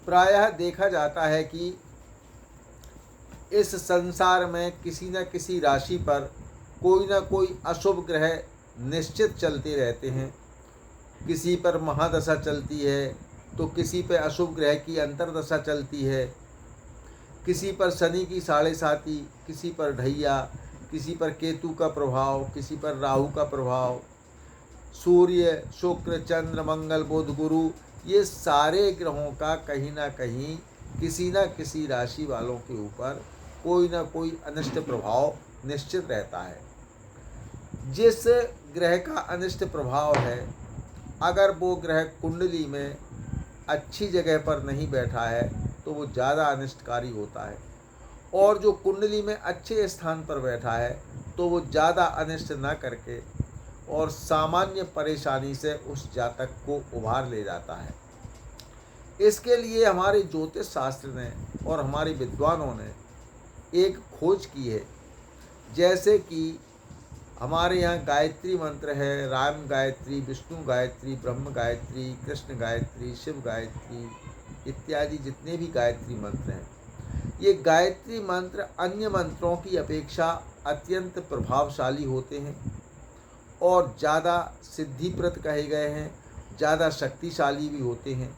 प्रायः देखा जाता है कि इस संसार में किसी न किसी राशि पर कोई न कोई अशुभ ग्रह निश्चित चलते रहते हैं। किसी पर महादशा चलती है तो किसी पर अशुभ ग्रह की अंतर्दशा चलती है, किसी पर शनि की साढ़े साती, किसी पर ढैया, किसी पर केतु का प्रभाव, किसी पर राहु का प्रभाव, सूर्य, शुक्र, चंद्र, मंगल, बुध, गुरु, ये सारे ग्रहों का कहीं ना कहीं किसी न किसी राशि वालों के ऊपर कोई ना कोई अनिष्ट प्रभाव निश्चित रहता है। जिस ग्रह का अनिष्ट प्रभाव है, अगर वो ग्रह कुंडली में अच्छी जगह पर नहीं बैठा है तो वो ज़्यादा अनिष्टकारी होता है, और जो कुंडली में अच्छे स्थान पर बैठा है तो वो ज़्यादा अनिष्ट न करके और सामान्य परेशानी से उस जातक को उभार ले जाता है। इसके लिए हमारे ज्योतिष शास्त्र ने और हमारे विद्वानों ने एक खोज की है। जैसे कि हमारे यहाँ गायत्री मंत्र है, राम गायत्री, विष्णु गायत्री, ब्रह्म गायत्री, कृष्ण गायत्री, शिव गायत्री इत्यादि जितने भी गायत्री मंत्र हैं, ये गायत्री मंत्र अन्य मंत्रों की अपेक्षा अत्यंत प्रभावशाली होते हैं और ज़्यादा सिद्धिप्रद कहे गए हैं, ज़्यादा शक्तिशाली भी होते हैं।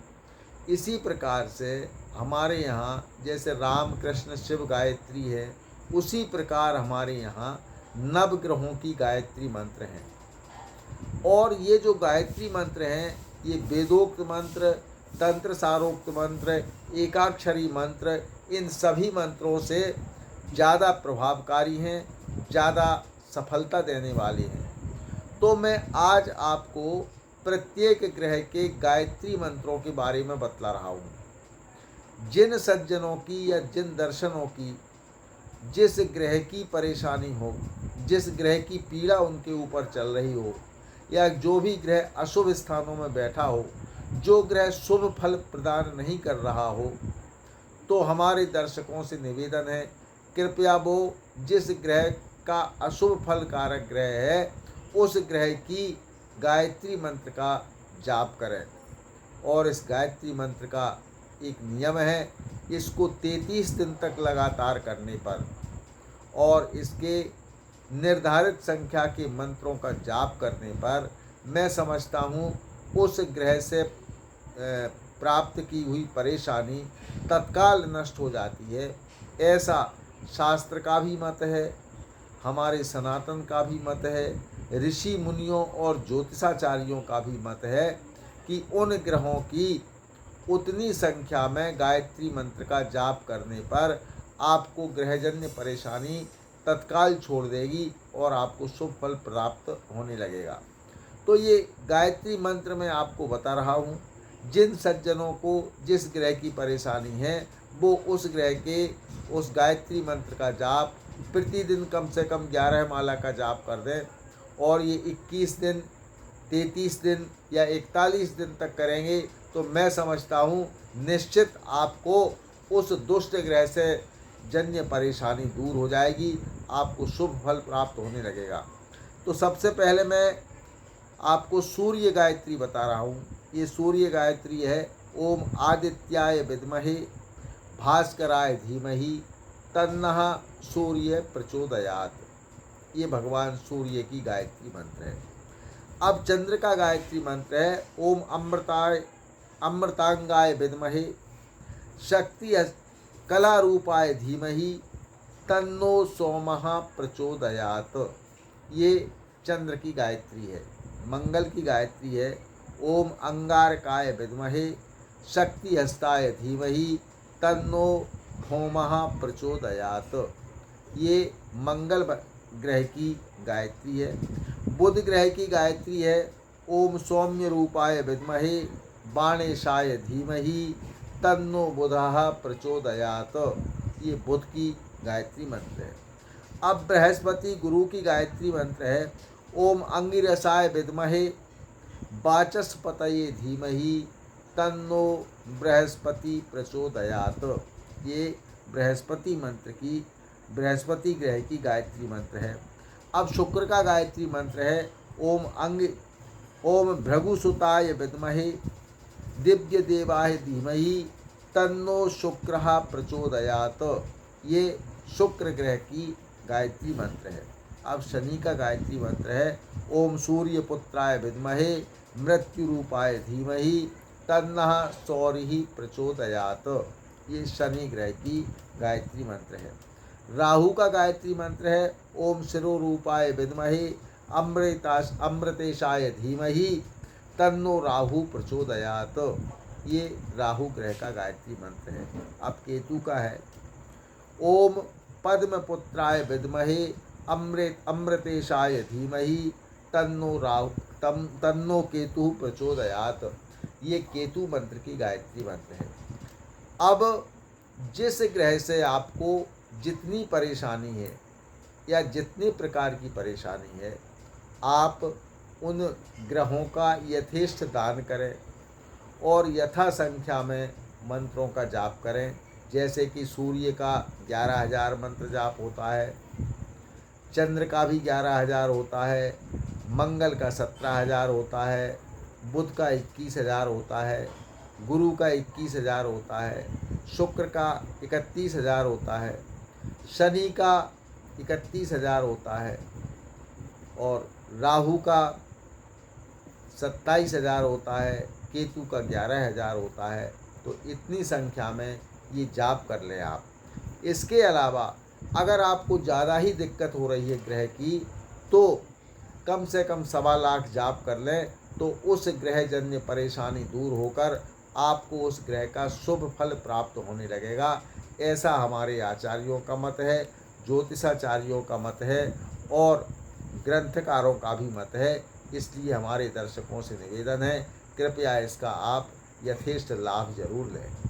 इसी प्रकार से हमारे यहाँ जैसे राम कृष्ण शिव गायत्री है, उसी प्रकार हमारे यहाँ नवग्रहों की गायत्री मंत्र हैं। और ये जो गायत्री मंत्र हैं, ये वेदोक्त मंत्र, तंत्र सारोक्त मंत्र, एकाक्षरी मंत्र, इन सभी मंत्रों से ज़्यादा प्रभावकारी हैं, ज़्यादा सफलता देने वाले हैं। तो मैं आज आपको प्रत्येक ग्रह के गायत्री मंत्रों के बारे में बतला रहा हूँ। जिन सज्जनों की या जिन दर्शनों की जिस ग्रह की परेशानी हो, जिस ग्रह की पीड़ा उनके ऊपर चल रही हो, या जो भी ग्रह अशुभ स्थानों में बैठा हो, जो ग्रह शुभ फल प्रदान नहीं कर रहा हो, तो हमारे दर्शकों से निवेदन है, कृपया वो जिस ग्रह का अशुभ फल कारक ग्रह है उस ग्रह की गायत्री मंत्र का जाप करें। और इस गायत्री मंत्र का एक नियम है, इसको 33 दिन तक लगातार करने पर और इसके निर्धारित संख्या के मंत्रों का जाप करने पर मैं समझता हूँ उस ग्रह से प्राप्त की हुई परेशानी तत्काल नष्ट हो जाती है। ऐसा शास्त्र का भी मत है, हमारे सनातन का भी मत है, ऋषि मुनियों और ज्योतिषाचार्यों का भी मत है कि उन ग्रहों की उतनी संख्या में गायत्री मंत्र का जाप करने पर आपको ग्रहजन्य परेशानी तत्काल छोड़ देगी और आपको शुभ फल प्राप्त होने लगेगा। तो ये गायत्री मंत्र मैं आपको बता रहा हूँ। जिन सज्जनों को जिस ग्रह की परेशानी है वो उस ग्रह के उस गायत्री मंत्र का जाप प्रतिदिन कम से कम 11 माला का जाप कर दें, और ये 21 दिन, 33 दिन या 41 दिन तक करेंगे तो मैं समझता हूँ निश्चित आपको उस दुष्ट ग्रह से जन्य परेशानी दूर हो जाएगी, आपको शुभ फल प्राप्त होने लगेगा। तो सबसे पहले मैं आपको सूर्य गायत्री बता रहा हूँ। ये सूर्य गायत्री है, ओम आदित्याय विद्महे भास्कराय धीमहि तन्नः सूर्य प्रचोदयात्। ये भगवान सूर्य की गायत्री मंत्र है। अब चंद्र का गायत्री मंत्र है, ओम अमृतांगाय विद्महे शक्ति कला रूपाय धीमहि तन्नो सोमः प्रचोदयात्। ये चंद्र की गायत्री है। मंगल की गायत्री है, ओम अंगारकाय विद्महे शक्ति हस्ताय धीमहि तन्नो भौमः प्रचोदयात्। ये मंगल ग्रह की गायत्री है। बुध ग्रह की गायत्री है, ओम सौम्य रूपाय विद्महे बाणेशाय धीमहि तन्नो बुधः प्रचोदयात्। ये बुध की गायत्री मंत्र है। अब बृहस्पति गुरु की गायत्री मंत्र है, ओम अंगिरसाय विद्महे वाचस्पतये धीमहि तन्नो बृहस्पति प्रचोदयात्। ये बृहस्पति मंत्र की बृहस्पति ग्रह की गायत्री मंत्र है। अब शुक्र का गायत्री मंत्र है, ओम भृगुसुताय विद्महे दिव्य देवाय धीमहि तन्नो शुक्रः प्रचोदयात्। ये शुक्र ग्रह की गायत्री मंत्र है। अब शनि का गायत्री मंत्र है ओम सूर्यपुत्राय विद्महे मृत्यु रूपाय धीमहि तन्नः सौरिः प्रचोदयात्। ये शनि ग्रह की गायत्री मंत्र है। राहु का गायत्री मंत्र है ओम शिरो रूपाय विद्महे अमृतेशाय धीमहि तन्नो राहु प्रचोदयात्। ये राहु ग्रह का गायत्री मंत्र है। अब केतु का है ओम पद्मपुत्राय विद्महे अमृतेशाय धीमहि तन्नो केतु प्रचोदयात्। ये केतु मंत्र की गायत्री मंत्र है। अब जिस ग्रह से आपको जितनी परेशानी है या जितनी प्रकार की परेशानी है, आप उन ग्रहों का यथेष्ट दान करें और यथा संख्या में मंत्रों का जाप करें। जैसे कि सूर्य का 11,000 मंत्र जाप होता है, चंद्र का भी 11,000 होता है, मंगल का 17,000 होता है, बुध का 21,000 होता है, गुरु का 21,000 होता है, शुक्र का 31,000 होता है, शनि का 31,000 होता है और राहु का 27,000 होता है, केतु का 11,000 होता है। तो इतनी संख्या में ये जाप कर लें आप। इसके अलावा अगर आपको ज़्यादा ही दिक्कत हो रही है ग्रह की, तो कम से कम 1.25 लाख जाप कर लें, तो उस ग्रहजन्य परेशानी दूर होकर आपको उस ग्रह का शुभ फल प्राप्त होने लगेगा। ऐसा हमारे आचार्यों का मत है, ज्योतिषाचार्यों का मत है और ग्रंथकारों का भी मत है। इसलिए हमारे दर्शकों से निवेदन है, कृपया इसका आप यथेष्ट लाभ जरूर लें।